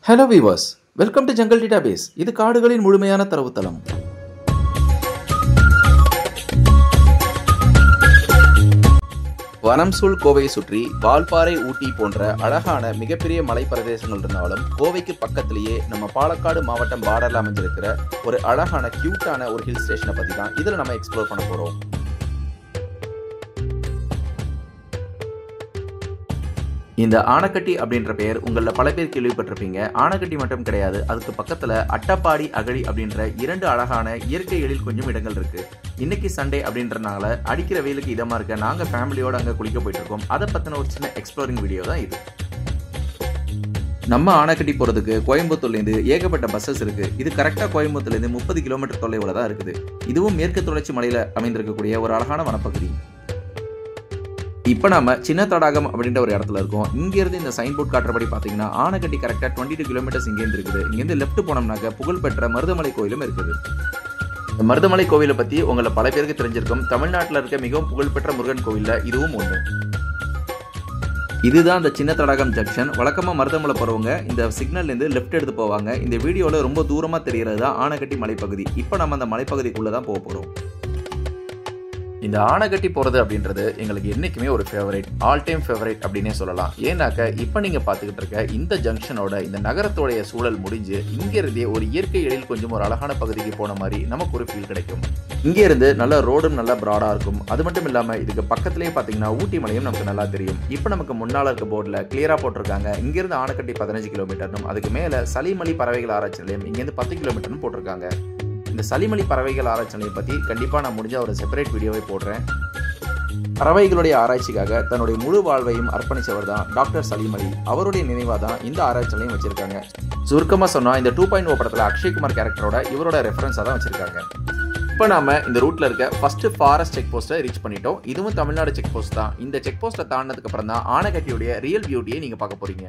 Hello viewers, welcome to jungle database. இது காடுகளின் முழுமையான தரவுத்தளம். வனம் சூழ் கோவையை சுற்றி வால்பாறை, ஊட்டி போன்ற அழகான மிகப்பெரிய மலை பிரதேசங்கள் இருந்தாலும் கோவைக்கு பக்கத்திலேயே நம்ம பாலக்காடு மாவட்டம் பார்டர்ல அமைஞ்சிருக்கிற ஒரு அழகான கியூட்டான ஒரு ஹில் ஸ்டேஷனை பத்தி தான் இதுல நம்ம எக்ஸ்ப்ளோர் பண்ண போறோம். இந்த ஆனக்கட்டி அப்படின்ற பெயர் உங்களில் பல பேர் கேள்விப்பட்டிருப்பீங்க. ஆனக்கட்டி மட்டும் கிடையாது, அதுக்கு பக்கத்தில் அட்டப்பாடி, அகழி அப்படின்ற இரண்டு அழகான இயற்கை எழில் கொஞ்சம் இடங்கள் இருக்கு. இன்னைக்கு சண்டே அப்படின்றனால அடிக்கிற வெயிலுக்கு இதமா இருக்க நாங்கள் ஃபேமிலியோட அங்கே குளிக்க போயிட்டு இருக்கோம். அதை பற்றின ஒரு சின்ன எக்ஸ்ப்ளோரிங் வீடியோ தான் இது. நம்ம ஆனக்கட்டி போகிறதுக்கு கோயம்புத்தூர்லேருந்து ஏகப்பட்ட பஸ்ஸஸ் இருக்கு. இது கரெக்டாக கோயம்புத்தூர்லேருந்து 30 கிலோமீட்டர் தொலைவில் தான் இருக்குது. இதுவும் மேற்கு தொடர்ச்சி மலையில் அமைந்திருக்கக்கூடிய ஒரு அழகான வனப்பகுதி. இப்போ நம்ம சின்ன தடாகம் அப்படின்ற ஒரு இடத்துல இருக்கோம். இங்கேருந்து இந்த சைன் போர்ட் காட்டுறபடி பார்த்தீங்கன்னா ஆனக்கட்டி கரெக்டாக 22 கிலோமீட்டர்ஸ் இங்கேருந்து இருக்குது. இங்கேருந்து லெஃப்ட் போனோம்னாக்க புகழ்பெற்ற மருதமலை கோயிலும் இருக்குது. இந்த மருதமலை கோவிலை பற்றி உங்களை பல பேருக்கு தெரிஞ்சிருக்கும். தமிழ்நாட்டில் இருக்க மிகவும் புகழ்பெற்ற முருகன் கோவிலில் இதுவும் ஒன்று. இதுதான் இந்த சின்ன தடாகம் ஜங்ஷன். வழக்கமாக மருதமலை போகிறவங்க இந்த சிக்னல்லேருந்து லெஃப்ட் எடுத்து போவாங்க. இந்த வீடியோவில் ரொம்ப தூரமாக தெரிகிறது தான் ஆனக்கட்டி மலைப்பகுதி. இப்போ நம்ம அந்த மலைப்பகுதிக்குள்ளே தான் போக போகிறோம். இந்த ஆனக்கட்டி போகிறது அப்படின்றது எங்களுக்கு என்றைக்குமே ஒரு ஃபேவரேட், ஆல் டைம் ஃபேவரேட் அப்படின்னே சொல்லலாம். ஏன்னாக்க இப்போ நீங்கள் பார்த்துக்கிட்டு இருக்க இந்த ஜங்ஷனோட இந்த நகரத்தோடைய சூழல் முடிஞ்சு இங்கேருந்தே ஒரு இயற்கை எழில் கொஞ்சம் ஒரு அழகான பகுதிக்கு போன மாதிரி நமக்கு ஒரு ஃபீல் கிடைக்கும். இங்கேருந்து நல்ல ரோடும் நல்லா ப்ராடாக இருக்கும். அது மட்டும் இல்லாமல் இதுக்கு பக்கத்துலேயே பார்த்தீங்கன்னா ஊட்டி மலையும் நமக்கு நல்லா தெரியும். இப்போ நமக்கு முன்னால் இருக்க போர்டில் கிளியராக போட்டிருக்காங்க இங்கேருந்து ஆனக்கட்டி 15 கிலோமீட்டர்னும், அதுக்கு மேலே சலிமலி பறவைகள் ஆராய்ச்சி நிலையம் இங்கேருந்து 10 கிலோமீட்டர்னு போட்டிருக்காங்க. இந்த சலிமலி பறவைகள் ஆராய்ச்சி நிலையம் பற்றி கண்டிப்பாக நான் முடிஞ்ச ஒரு செப்பரேட் வீடியோவை போடுறேன். பறவைகளுடைய ஆராய்ச்சிக்காக தன்னுடைய முழு வாழ்வையும் அர்ப்பணித்தவர் தான் டாக்டர் சலீம் அலி. அவருடைய நினைவாக தான் இந்த ஆராய்ச்சி நிலையம் வச்சிருக்காங்க. சுருக்கமாக சொன்னால் இந்த 2.0 படத்தில் அக்ஷய்குமார் கேரக்டரோட இவரோட ரெஃபரன்ஸாக தான் வச்சிருக்காங்க. இப்போ நாம இந்த ரூட்ல இருக்க ஃபர்ஸ்ட் ஃபாரஸ்ட் செக் போஸ்ட்டை ரீச் பண்ணிட்டோம். இதுவும் தமிழ்நாடு செக் போஸ்ட் தான். இந்த செக் போஸ்ட்டை தாண்டினதுக்கு அப்புறம் தான் ஆனக்கட்டியுடைய ரியல் பியூட்டியை நீங்க பார்க்க போறீங்க.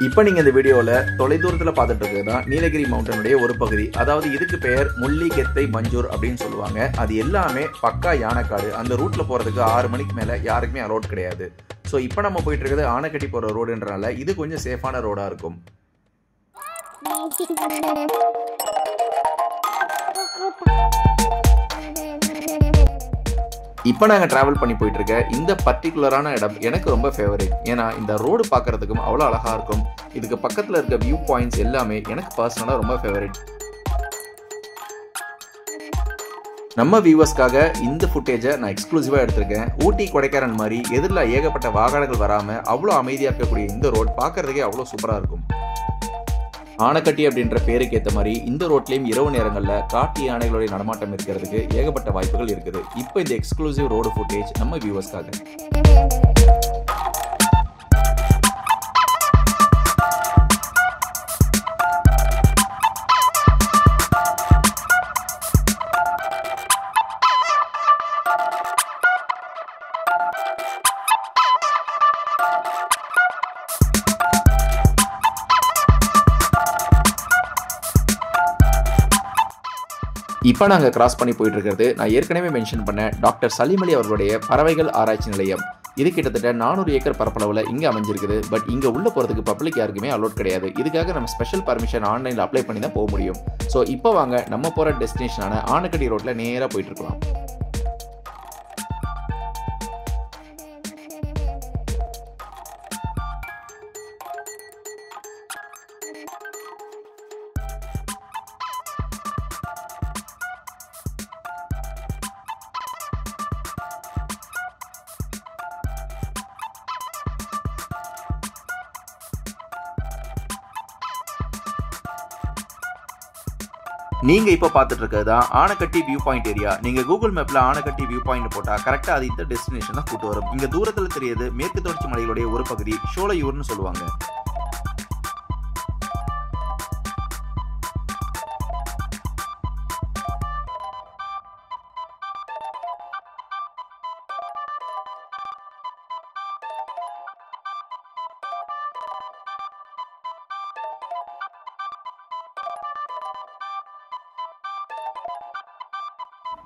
இப்போ நீங்கள் இந்த வீடியோவில் தொலைதூரத்தில் பார்த்துட்டு இருக்கிறது தான் நீலகிரி மவுண்டனுடைய ஒரு பகுதி. அதாவது இதுக்கு பெயர் முள்ளி, கெத்தை, மஞ்சூர் அப்படின்னு சொல்லுவாங்க. அது எல்லாமே பக்கா யானைக்காடு. அந்த ரூட்டில் போகிறதுக்கு 6 மணிக்கு மேலே யாருக்குமே அலோட் கிடையாது. ஸோ இப்போ நம்ம போயிட்டு இருக்கிறது ஆனக்கட்டி போகிற ரோடுன்றனால இது கொஞ்சம் சேஃபான ரோடாக இருக்கும். இப்போ நாங்கள் ட்ராவல் பண்ணி போயிட்டு இருக்க இந்த பர்டிகுலரான இடம் எனக்கு ரொம்ப ஃபேவரேட். ஏன்னா இந்த ரோடு பார்க்கறதுக்கும் அவ்வளோ அழகாக இருக்கும். இதுக்கு பக்கத்தில் இருக்க வியூ பாயிண்ட்ஸ் எல்லாமே எனக்கு பர்சனலாக ரொம்ப ஃபேவரேட். நம்ம வியூவர்ஸ்க்காக இந்த ஃபுட்டேஜை நான் எக்ஸ்க்ளூசிவாக எடுத்திருக்கேன். ஊட்டி, கொடைக்கானல் மாதிரி எதிரில் ஏகப்பட்ட வாகனங்கள் வராமல் அவ்வளோ அமைதியாக இருக்கக்கூடிய இந்த ரோட் பார்க்கறதுக்கே அவ்வளோ சூப்பராக இருக்கும். ஆனக்கட்டி அப்படின்ற பேருக்கு ஏற்ற மாதிரி இந்த ரோட்லேயும் இரவு நேரங்களில் காட்டு யானைகளுடைய நடமாட்டம் இருக்கிறதுக்கு ஏகப்பட்ட வாய்ப்புகள் இருக்குது. இப்போ இந்த எக்ஸ்க்ளூசிவ் ரோடு ஃபுட்டேஜ் நம்ம வியூவர்ஸ்க்காக. இப்போ நாங்கள் கிராஸ் பண்ணி போயிட்டு இருக்கிறது நான் ஏற்கனவே மென்ஷன் பண்ண டாக்டர் சலீம் அலி அவர்களுடைய பறவைகள் ஆராய்ச்சி நிலையம். இது கிட்டத்தட்ட 400 ஏக்கர் பரப்பளவில் இங்கே அமைஞ்சிருக்குது. பட் இங்கே உள்ள போகிறதுக்கு பப்ளிக் யாருக்குமே அலோட் கிடையாது. இதுக்காக நம்ம ஸ்பெஷல் பர்மிஷன் ஆன்லைனில் அப்ளை பண்ணி தான் போக முடியும். ஸோ இப்போ வாங்க நம்ம போகிற டெஸ்டினேஷனான ஆனக்கட்டி ரோட்டில் நேராக போயிட்டு இருக்கலாம். நீங்க இப்ப பார்த்துட்டு இருக்கிறது தான் ஆனக்கட்டி வியூ பாயிண்ட் ஏரியா. நீங்க கூகுள் மேப்ல ஆனக்கட்டி வியூ பாயிண்ட் போட்டா கரெக்டா அது இந்த டெஸ்டினேஷன் தான் கூட்டு வரும். இங்க தூரத்துல தெரியுது மேற்கு தொடர்ச்சி மலைகளுடைய ஒரு பகுதி ஷோலையூர்னு சொல்லுவாங்க.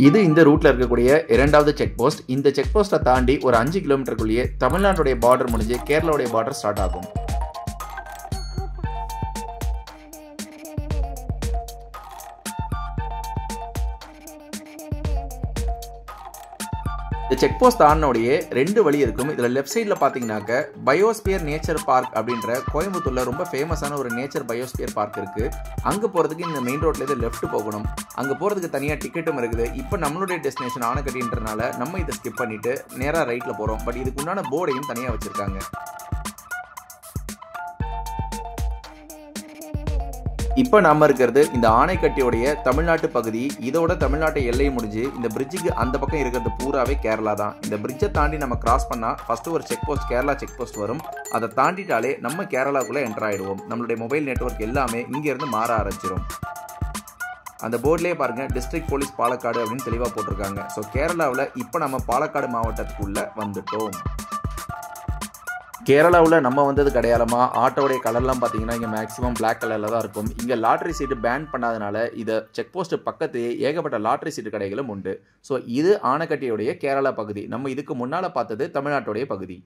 இது இந்த ரூட்ல இருக்கக்கூடிய இரண்டாவது செக் போஸ்ட். இந்த செக் போஸ்ட்டை தாண்டி ஒரு 5 கிலோமீட்டருக்குள்ளேயே தமிழ்நாட்டுடைய பார்டர் முடிஞ்சு கேரளாவுடைய பார்டர் ஸ்டார்ட் ஆகும். இந்த செக் போஸ்ட் தாண்டினோடையே 2 வழி இருக்கும். இதில் லெஃப்ட் சைடில் பார்த்தீங்கன்னாக்க பயோஸ்பியர் நேச்சர் பார்க் அப்படின்ற கோயம்புத்தூரில் ரொம்ப ஃபேமஸான ஒரு நேச்சர் பயோஸ்பியர் பார்க் இருக்குது. அங்கே போகிறதுக்கு இந்த மெயின் ரோட்லேருந்து லெஃப்ட் போகணும். அங்கே போகிறதுக்கு தனியாக டிக்கெட்டும் இருக்குது. இப்போ நம்மளுடைய டெஸ்டினேஷன் ஆனைக்கட்டின்றனால நம்ம இதை ஸ்கிப் பண்ணிவிட்டு நேராக ரைட்டில் போகிறோம். பட் இதுக்கு உண்டான போர்டையும் தனியாக வச்சுருக்காங்க. இப்போ நம்ம இருக்கிறது இந்த ஆனைக்கட்டியோடைய தமிழ்நாட்டு பகுதி. இதோட தமிழ்நாட்டு எல்லையை முடிஞ்சு இந்த பிரிட்ஜுக்கு அந்த பக்கம் இருக்கிறது பூராவே கேரளா தான். இந்த பிரிட்ஜை தாண்டி நம்ம கிராஸ் பண்ணால் ஃபஸ்ட்டு ஒரு check post, Kerala check post வரும். அதை தாண்டிட்டாலே நம்ம கேரளாக்குள்ளே என்டர் ஆகிடுவோம். நம்மளுடைய மொபைல் நெட்வொர்க் எல்லாமே இங்கேருந்து மாற ஆரம்பிச்சிடும். அந்த போர்ட்லேயே பாருங்கள், டிஸ்ட்ரிக்ட் போலீஸ் பாலக்காடு அப்படின்னு தெளிவாக போட்டிருக்காங்க. ஸோ கேரளாவில் இப்போ நம்ம பாலக்காடு மாவட்டத்துக்குள்ளே வந்துட்டோம். கேரளாவில் நம்ம வந்தது கிடையாதுமா. ஆட்டோடைய கலர்லாம் பார்த்தீங்கன்னா இங்கே மேக்ஸிமம் பிளாக் கலரில் தான் இருக்கும். இங்கே லாட்ரி சீட்டு பேன் பண்ணாதனால இதை செக் போஸ்ட் பக்கத்தையே ஏகப்பட்ட லாட்ரி சீட்டு கடைகளும் உண்டு. ஸோ இது ஆனைக்கட்டியுடைய கேரளா பகுதி. நம்ம இதுக்கு முன்னால் பார்த்தது தமிழ்நாட்டுடைய பகுதி.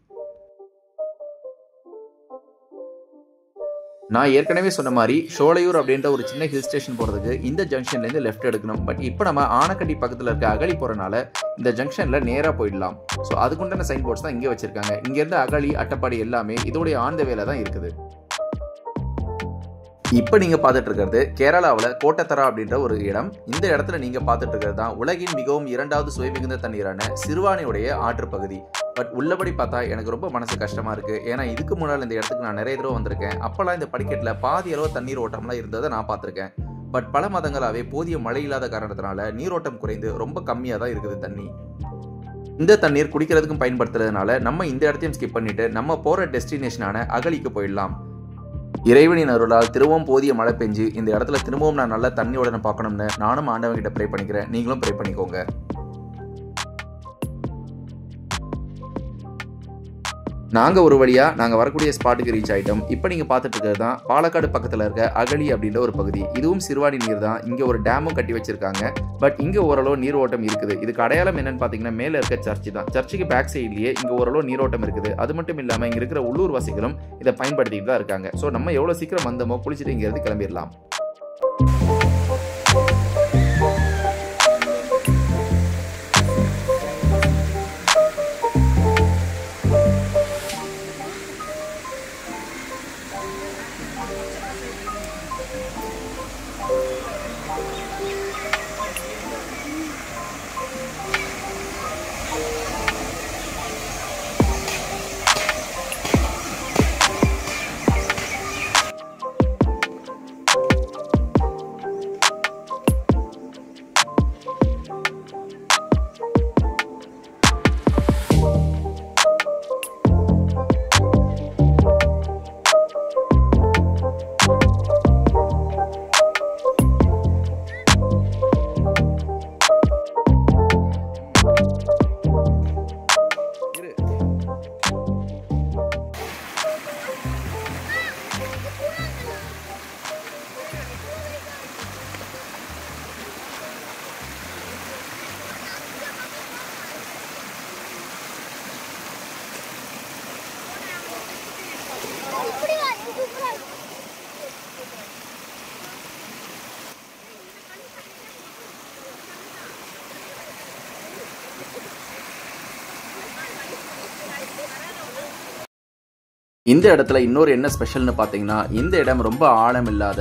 நான் ஏற்கனவே சொன்ன மாதிரி ஷோலையூர் அப்படின்ற ஒரு சின்ன ஹில் ஸ்டேஷன் போகிறதுக்கு இந்த ஜங்ஷன்லேருந்து லெஃப்ட் எடுக்கணும். பட் இப்போ நம்ம ஆனைக்கட்டி பக்கத்தில் இருக்க அகழி போகிறனால இந்த ஜங்ஷனில் நேராக போயிடலாம். ஸோ அதுக்குண்டான சைன் போர்ட்ஸ் தான் இங்கே வச்சுருக்காங்க. இங்கேருந்து அகழி, அட்டப்பாடி எல்லாமே இதோடைய ஆன் த வேல தான் இருக்குது. இப்போ நீங்கள் பார்த்துட்டு இருக்கிறது கேரளாவில் கோட்டத்தரா அப்படின்ற ஒரு இடம். இந்த இடத்துல நீங்கள் பார்த்துட்டு இருக்கிறது தான் உலகின் மிகவும் 2வது சுவை மிகுந்த தண்ணீரான சிறுவாணியுடைய ஆற்று பகுதி. பட் உள்ளபடி பார்த்தா எனக்கு ரொம்ப மனசு கஷ்டமாக இருக்குது. ஏன்னா இதுக்கு முன்னால் இந்த இடத்துக்கு நான் நிறைய தடவை வந்திருக்கேன். அப்போல்லாம் இந்த படிக்கட்டில் பாதி அளவு தண்ணீர் ஓட்டம்லாம் இருந்ததை நான் பார்த்துருக்கேன். பட் பல மாதங்களாகவே போதிய மழை இல்லாத காரணத்தினால நீரோட்டம் குறைந்து ரொம்ப கம்மியாக தான் இருக்குது தண்ணி. இந்த தண்ணீர் குடிக்கிறதுக்கும் பயன்படுத்துறதுனால நம்ம இந்த இடத்தையும் ஸ்கிப் பண்ணிட்டு நம்ம போகிற டெஸ்டினேஷனான அகழிக்கு போயிடலாம். இறைவனின் அருளால் திரும்பவும் போதிய மழை பெஞ்சு இந்த இடத்துல திரும்பவும் நான் நல்ல தண்ணியோட பார்க்கணும்னு நானும் ஆண்டவன்கிட்ட ப்ரே பண்ணிக்கிறேன். நீங்களும் ப்ரே பண்ணிக்கோங்க. நாங்கள் ஒரு வழியாக நாங்கள் வரக்கூடிய ஸ்பாட்டுக்கு ரீச் ஆகிட்டோம். இப்போ நீங்கள் பார்த்துட்டு இருக்கிறது தான் பாலக்காடு பக்கத்தில் இருக்க அகழி அப்படின்ற ஒரு பகுதி. இதுவும் சிறுவாணி நீர் தான். இங்கே ஒரு டேமும் கட்டி வச்சிருக்காங்க. பட் இங்கே ஓரளவு நீரோட்டம் இருக்குது. இதுக்கு அடையாளம் என்னன்னு பார்த்தீங்கன்னா மேலே இருக்க சர்ச்சு தான். சர்ச்சுக்கு பேக் சைட்லேயே இங்கே ஓரளவு நீரோட்டம் இருக்குது. அது மட்டும் இல்லாமல் இங்கே இருக்கிற உள்ளூர் வாசிகளும் இதை பயன்படுத்திட்டு தான் இருக்காங்க. ஸோ நம்ம எவ்வளோ சீக்கிரம் வந்தோமோ குளிச்சுட்டு இங்கேருந்து கிளம்பிடலாம். இந்த இடத்துல இன்னொரு என்ன ஸ்பெஷல்னு பார்த்தீங்கன்னா, இந்த இடம் ரொம்ப ஆழம் இல்லாத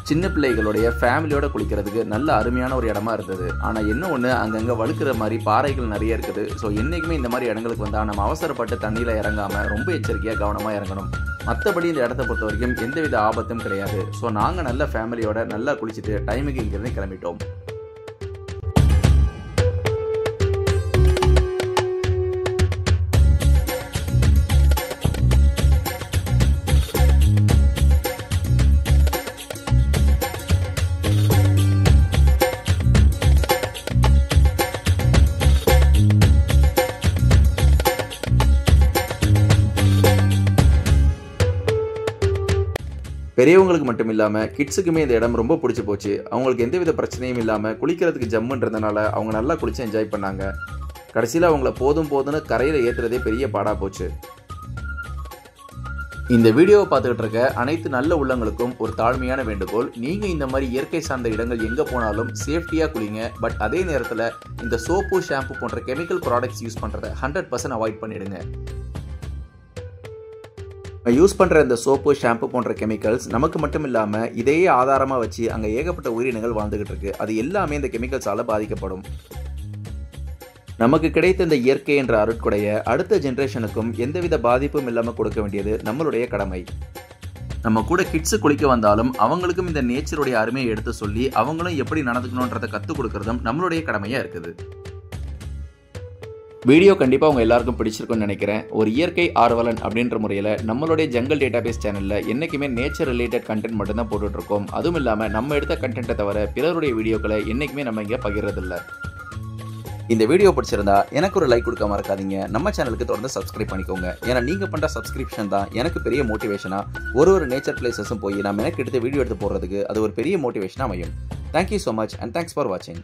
சின்ன பிள்ளைகளுடைய ஃபேமிலியோட குளிக்கிறதுக்கு நல்ல அருமையான ஒரு இடமா இருந்தது. ஆனால் என்ன ஒன்று, அங்கங்கே வழுக்கிற மாதிரி பாறைகள் நிறைய இருக்குது. ஸோ என்றைக்குமே இந்த மாதிரி இடங்களுக்கு வந்தால் நம்ம அவசரப்பட்டு தண்ணியில் இறங்காமல் ரொம்ப எச்சரிக்கையாக கவனமாக இறங்கணும். மற்றபடி இந்த இடத்த பொறுத்த வரைக்கும் எந்தவித ஆபத்தும் கிடையாது. ஸோ நாங்கள் நல்ல ஃபேமிலியோட நல்லா குளிச்சுட்டு டைமுக்கு இங்கேருந்து கிளம்பிட்டோம். பெரியவங்களுக்கு மட்டும் இல்லாமல் கிட்ஸுக்குமே இந்த இடம் ரொம்ப பிடிச்சி போச்சு. அவங்களுக்கு எந்தவித பிரச்சனையும் இல்லாமல் குளிக்கிறதுக்கு ஜம்முன்றதுனால அவங்க நல்லா குளித்து என்ஜாய் பண்ணாங்க. கடைசியில் அவங்கள போதும்னு கரையில் ஏற்றுறதே பெரிய பாடாக போச்சு. இந்த வீடியோவை பார்த்துக்கிட்டு இருக்க அனைத்து நல்ல உள்ளங்களுக்கும் ஒரு தாழ்மையான வேண்டுகோள். நீங்கள் இந்த மாதிரி இயற்கை சார்ந்த இடங்கள் எங்கே போனாலும் சேஃப்டியாக குளிங்க. பட் அதே நேரத்தில் இந்த சோப்பு, ஷாம்பு போன்ற கெமிக்கல் ப்ராடக்ட்ஸ் யூஸ் பண்ணுறதை 100% அவாய்ட் பண்ணிடுங்க. யூஸ் பண்ணுற இந்த சோப்பு, ஷாம்பு போன்ற கெமிக்கல்ஸ் நமக்கு மட்டும் இல்லாமல் இதையே ஆதாரமாக வச்சு அங்கே ஏகப்பட்ட உயிரினங்கள் வாழ்ந்துகிட்டு இருக்கு. அது எல்லாமே இந்த கெமிக்கல்ஸால் பாதிக்கப்படும். நமக்கு கிடைத்த இந்த இயற்கை என்ற அருட்கொடைய அடுத்த ஜென்ரேஷனுக்கும் எந்தவித பாதிப்பும் இல்லாமல் கொடுக்க வேண்டியது நம்மளுடைய கடமை. நம்ம கூட கிட்ஸு குளிக்க வந்தாலும் அவங்களுக்கும் இந்த நேச்சருடைய அருமையை எடுத்து சொல்லி அவங்களும் எப்படி நடந்துக்கணுன்றதை கற்றுக் கொடுக்கறதும் நம்மளுடைய கடமையாக இருக்குது. வீடியோ கண்டிப்பாக உங்கள் எல்லாருக்கும் பிடிச்சிருக்குன்னு நினைக்கிறேன். ஒரு இயற்கை ஆர்வலன் அப்படின்ற முறையில் நம்மளுடைய ஜங்கல் டேட்டாபேஸ் சேனலில் என்றைக்குமே நேச்சர் ரிலேட்டட் கண்டென்ட் மட்டும்தான் போட்டுட்ருக்கோம். அதுவும் இல்லாமல் நம்ம எடுத்த கண்டென்ட்டை தவிர பிறருடைய வீடியோக்களை என்றைக்குமே நம்ம இங்கே பகிர்றதில்லை. இந்த வீடியோ பிடிச்சிருந்தா எனக்கு ஒரு லைக் கொடுக்க மறக்காதீங்க. நம்ம சேனலுக்கு தொடர்ந்து சப்ஸ்கிரைப் பண்ணிக்கோங்க. ஏன்னா நீங்கள் பண்ணுற சப்ஸ்கிரிப்ஷன் தான் எனக்கு பெரிய மோட்டிவேஷனாக ஒரு நேச்சர் பிளேசஸும் போய் நான் எனக்கு எடுத்து வீடியோ எடுத்து போடுறதுக்கு அது ஒரு பெரிய மோட்டிவேஷனாக அமையும். Thank you so much and thanks for வாட்சிங்.